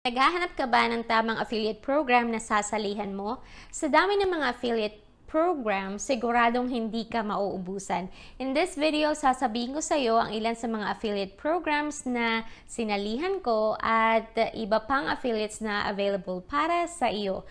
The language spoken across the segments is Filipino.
Naghahanap ka ba ng tamang affiliate program na sasalihan mo? Sa dami ng mga affiliate program, siguradong hindi ka mauubusan. In this video, sasabihin ko sa iyo ang ilan sa mga affiliate programs na sinalihan ko at iba pang affiliates na available para sa iyo.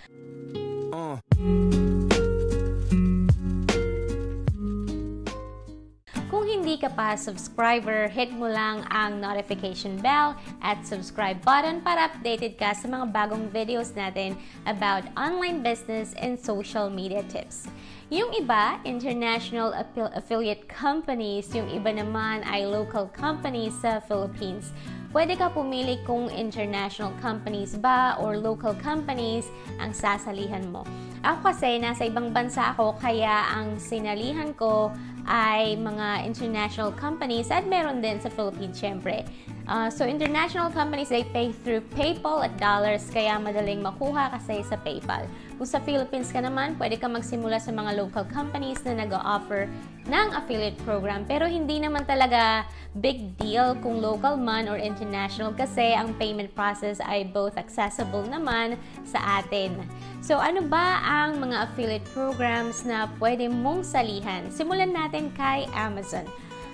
Kung hindi ka pa subscriber, hit mo lang ang notification bell at subscribe button para updated ka sa mga bagong videos natin about online business and social media tips. Yung iba, international affiliate companies, yung iba naman ay local companies sa Philippines. Pwede ka pumili kung international companies ba or local companies ang sasalihan mo. Ako kasi nasa ibang bansa ako kaya ang sinalihan ko ay mga international companies at meron din sa Philippines syempre. So international companies, they pay through PayPal at dollars kaya madaling makuha kasi sa PayPal. Kung sa Philippines ka naman, pwede ka magsimula sa mga local companies na nag-o-offer ng affiliate program pero hindi naman talaga big deal kung local man or international kasi ang payment process ay both accessible naman sa atin. So ano ba ang mga affiliate programs na pwede mong salihan? Simulan natin kay Amazon.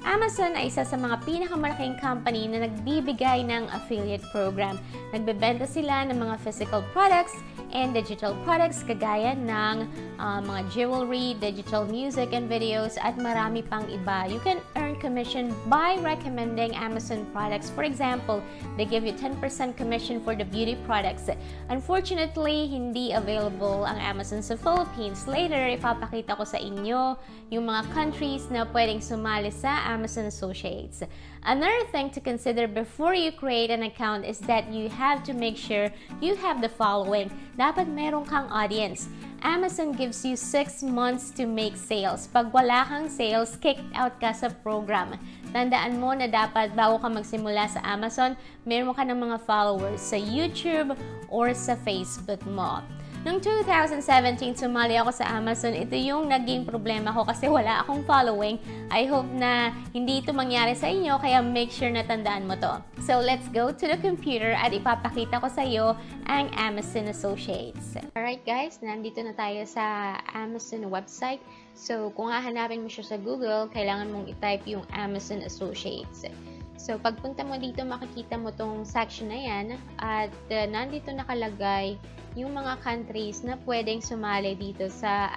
Amazon ay isa sa mga pinakamalaking company na nagbibigay ng affiliate program. Nagbebenta sila ng mga physical products and digital products kagaya ng mga jewelry, digital music and videos at marami pang iba. You can earn commission by recommending Amazon products. For example, they give you 10% commission for the beauty products. Unfortunately, hindi available ang Amazon sa Philippines. Later, ipapakita ko sa inyo yung mga countries na pwedeng sumali sa Amazon Associates. Another thing to consider before you create an account is that you have to make sure you have the following. Dapat meron kang audience. Amazon gives you 6 months to make sales. Pag wala kang sales, kicked out ka sa program. Tandaan mo na dapat bago ka magsimula sa Amazon, meron ka ng mga followers sa YouTube or sa Facebook mo. Noong 2017, sumali ako sa Amazon. Ito yung naging problema ko kasi wala akong following. I hope na hindi ito mangyari sa inyo, kaya make sure na tandaan mo to. So, let's go to the computer at ipapakita ko sa iyo ang Amazon Associates. Alright guys, nandito na tayo sa Amazon website. So, kung hahanapin mo siya sa Google, kailangan mong i-type yung Amazon Associates. So, pagpunta mo dito, makikita mo tong section na yan at nandito nakalagay yung mga countries na pwedeng sumali dito sa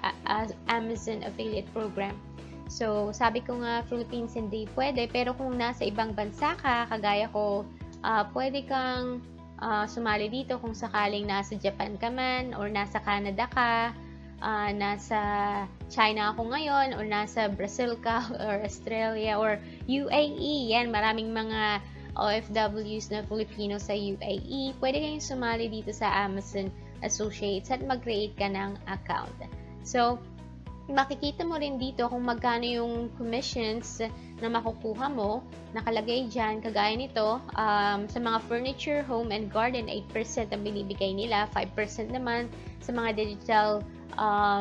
Amazon Affiliate Program. So, sabi ko nga, Philippines hindi pwede, pero kung nasa ibang bansa ka, kagaya ko, pwede kang sumali dito kung sakaling nasa Japan ka man, or nasa Canada ka, nasa China ako ngayon, or nasa Brazil ka, or Australia, or UAE. Yan, maraming mga OFWs na Filipino sa UAE. Pwede kayong sumali dito sa Amazon Associates at mag-create ka ng account. So, makikita mo rin dito kung magkano yung commissions na makukuha mo. Nakalagay dyan, kagaya nito, sa mga furniture, home, and garden, 8% ang binibigay nila. 5% naman sa mga digital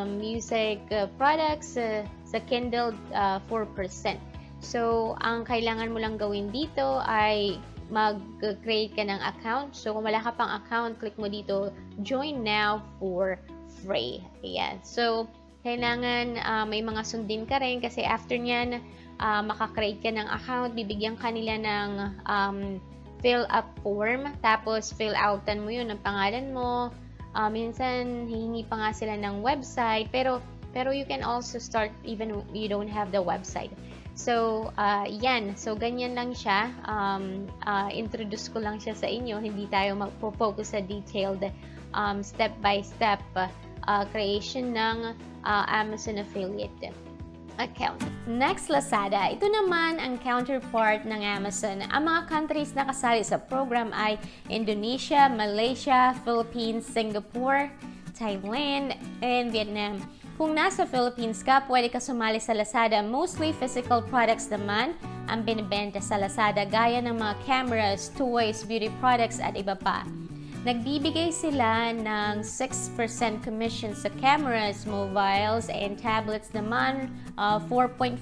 music products, sa Kindle, 4%. So, ang kailangan mo lang gawin dito ay mag-create ka ng account. So, kung wala ka pang account, click mo dito, join now for free. Ayan. So, kailangan may mga sundin ka rin kasi after nyan, makakreate ka ng account, bibigyan ka nila ng fill up form, tapos fill outan mo yun ng pangalan mo. Minsan, hihingi pa nga sila ng website, pero you can also start even you don't have the website. So, yan. So, ganyan lang siya. Introduce ko lang siya sa inyo. Hindi tayo mag-focus sa detailed step-by-step creation ng Amazon affiliate account. Next, Lazada. Ito naman ang counterpart ng Amazon. Ang mga countries na kasali sa program ay Indonesia, Malaysia, Philippines, Singapore, Thailand, and Vietnam. Kung nasa Philippines ka, pwede ka sumali sa Lazada. Mostly physical products naman ang binibenta sa Lazada gaya ng mga cameras, toys, beauty products at iba pa. Nagbibigay sila ng 6% commission sa cameras, mobiles, and tablets naman, 4.5%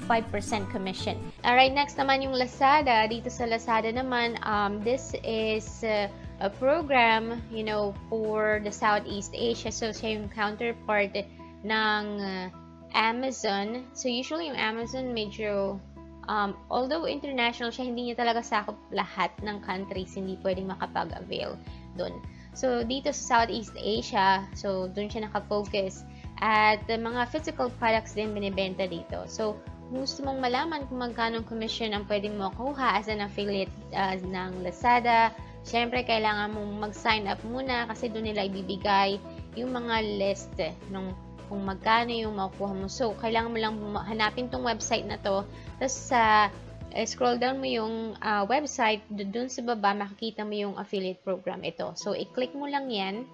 commission. Alright, next naman yung Lazada. Dito sa Lazada naman, this is program, for the Southeast Asia. So, siya yung counterpart ng Amazon. So, usually yung Amazon medyo, although international siya, hindi niya talaga sakop lahat ng countries, hindi pwedeng makapag-avail doon. So, dito sa Southeast Asia, so, doon siya nakafocus. At mga physical products din binibenta dito. So, kung gusto mong malaman kung magkano commission ang pwedeng makuha as an affiliate ng Lazada, syempre kailangan mong mag-sign up muna kasi doon nila ibibigay yung mga list nung kung magkano yung makukuha mo. So, kailangan mo lang hanapin tong website na to. Tapos scroll down mo yung website, doon sa baba makikita mo yung affiliate program ito. So, i-click mo lang yan.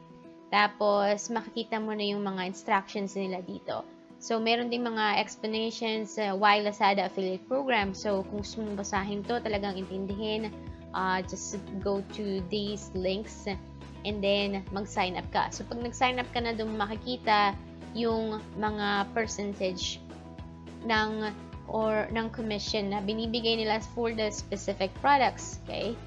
Tapos, makikita mo na yung mga instructions nila dito. So, meron ding mga explanations why Lazada Affiliate Program. So, kung gusto mong basahin to, talagang intindihin, just go to these links and then mag-sign up ka. So, pag nag-sign up ka na, doon makikita yung mga percentage ng commission na binibigay nila for the specific products. Okay?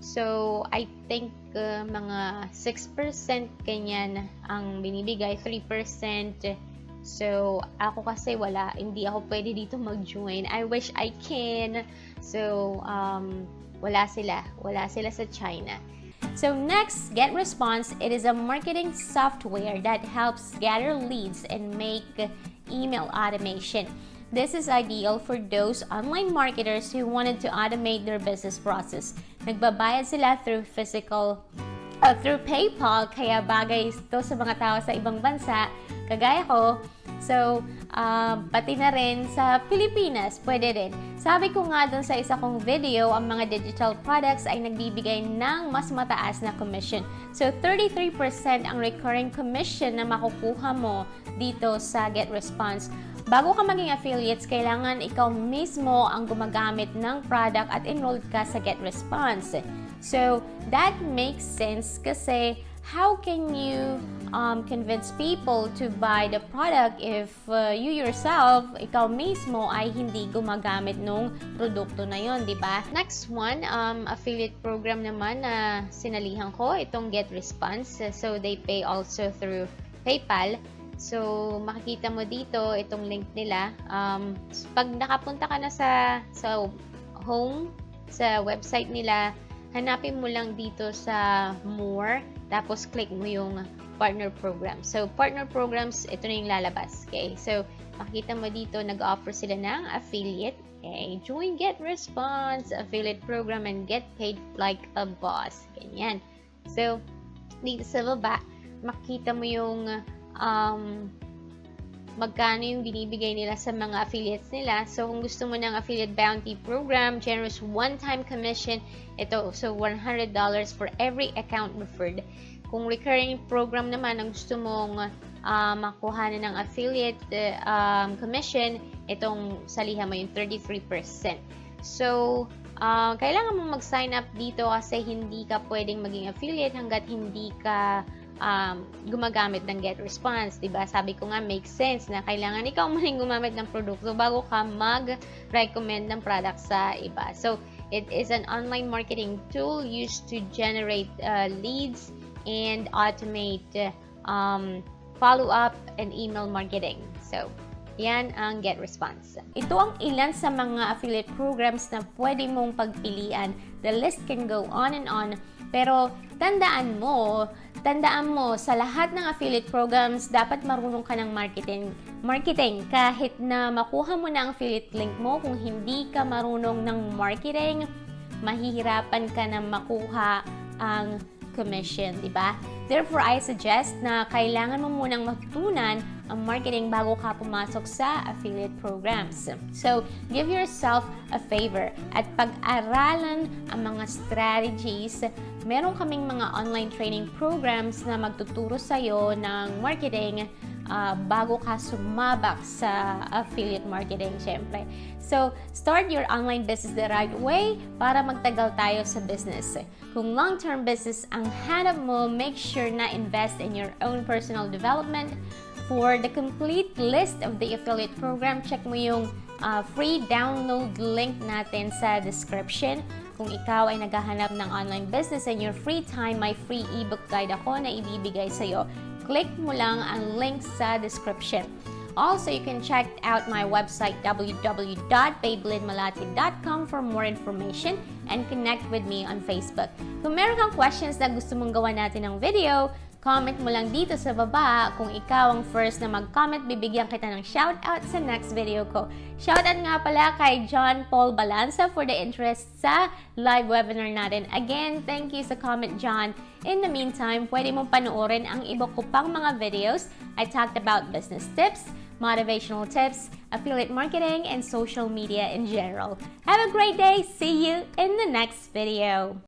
So, I think mga 6% ganyan ang binibigay, 3%. So, ako kasi hindi ako pwede dito mag-join. I wish I can. So, wala sila sa China. So next, Getresponse. It is a marketing software that helps gather leads and make email automation. This is ideal for those online marketers who wanted to automate their business process. Nagbabayad sila through PayPal, kaya bagay ito sa mga tao sa ibang bansa, kagaya ko. So, pati na rin sa Pilipinas, pwede rin. Sabi ko nga dun sa isa kong video, ang mga digital products ay nagbibigay ng mas mataas na commission. So, 33% ang recurring commission na makukuha mo dito sa Getresponse. Bago ka maging affiliates, kailangan ikaw mismo ang gumagamit ng product at enrolled ka sa Getresponse. So, that makes sense kasi how can you convince people to buy the product if you yourself, ikaw mismo ay hindi gumagamit nung produkto na yon, di ba? Next one, affiliate program naman na sinalihan ko, itong Getresponse. So, they pay also through PayPal. So, makikita mo dito itong link nila. Pag nakapunta ka na sa home, sa website nila, hanapin mo lang dito sa more, tapos click mo yung partner program. So, partner programs, ito na yung lalabas. Okay? So, makikita mo dito, nag-offer sila ng affiliate. Okay? Join Getresponse affiliate program and get paid like a boss. Ganyan. So, dito sa baba, makikita mo yung magkano yung binibigay nila sa mga affiliates nila. So, kung gusto mo ng affiliate bounty program, generous one-time commission, ito, so $100 for every account referred. Kung recurring program naman, ang gusto mong makuha na ng affiliate commission, itong salihan mo yung 33%. So, kailangan mong mag-sign up dito kasi hindi ka pwedeng maging affiliate hanggat hindi ka gumagamit ng Getresponse, diba? Sabi ko nga, makes sense na kailangan ikaw muling gumamit ng produkto bago ka mag-recommend ng product sa iba. So, it is an online marketing tool used to generate leads and automate follow-up and email marketing. So, yan ang Getresponse. Ito ang ilan sa mga affiliate programs na pwede mong pagpilian. The list can go on and on. Pero tandaan mo, sa lahat ng affiliate programs, dapat marunong ka ng marketing. Kahit na makuha mo na ang affiliate link mo, kung hindi ka marunong ng marketing, mahihirapan ka na makuha ang commission, di ba? Therefore, I suggest na kailangan mo munang matutunan ang marketing bago ka pumasok sa affiliate programs. So, give yourself a favor at pag-aralan ang mga strategies. Meron kaming mga online training programs na magtuturo sa'yo ng marketing bago ka sumabak sa affiliate marketing, syempre. So, start your online business the right way para magtagal tayo sa business. Kung long-term business ang hanap mo, make sure na invest in your own personal development. For the complete list of the affiliate program, check mo yung free download link natin sa description. kung ikaw ay naghahanap ng online business in your free time, may free ebook guide ako na ibibigay sa'yo. Click mo lang ang link sa description. Also, you can check out my website www.babelynmalate.com for more information and connect with me on Facebook. Kung meron kang questions na gusto mong gawa natin ng video, comment mo lang dito sa baba. Kung ikaw ang first na mag-comment, bibigyan kita ng shoutout sa next video ko. Shoutout nga pala kay John Paul Balanza for the interest sa live webinar natin. Again, thank you sa comment, John. In the meantime, pwede mong panoorin ang iba ko pang mga videos. I talked about business tips, motivational tips, affiliate marketing, and social media in general. Have a great day! See you in the next video!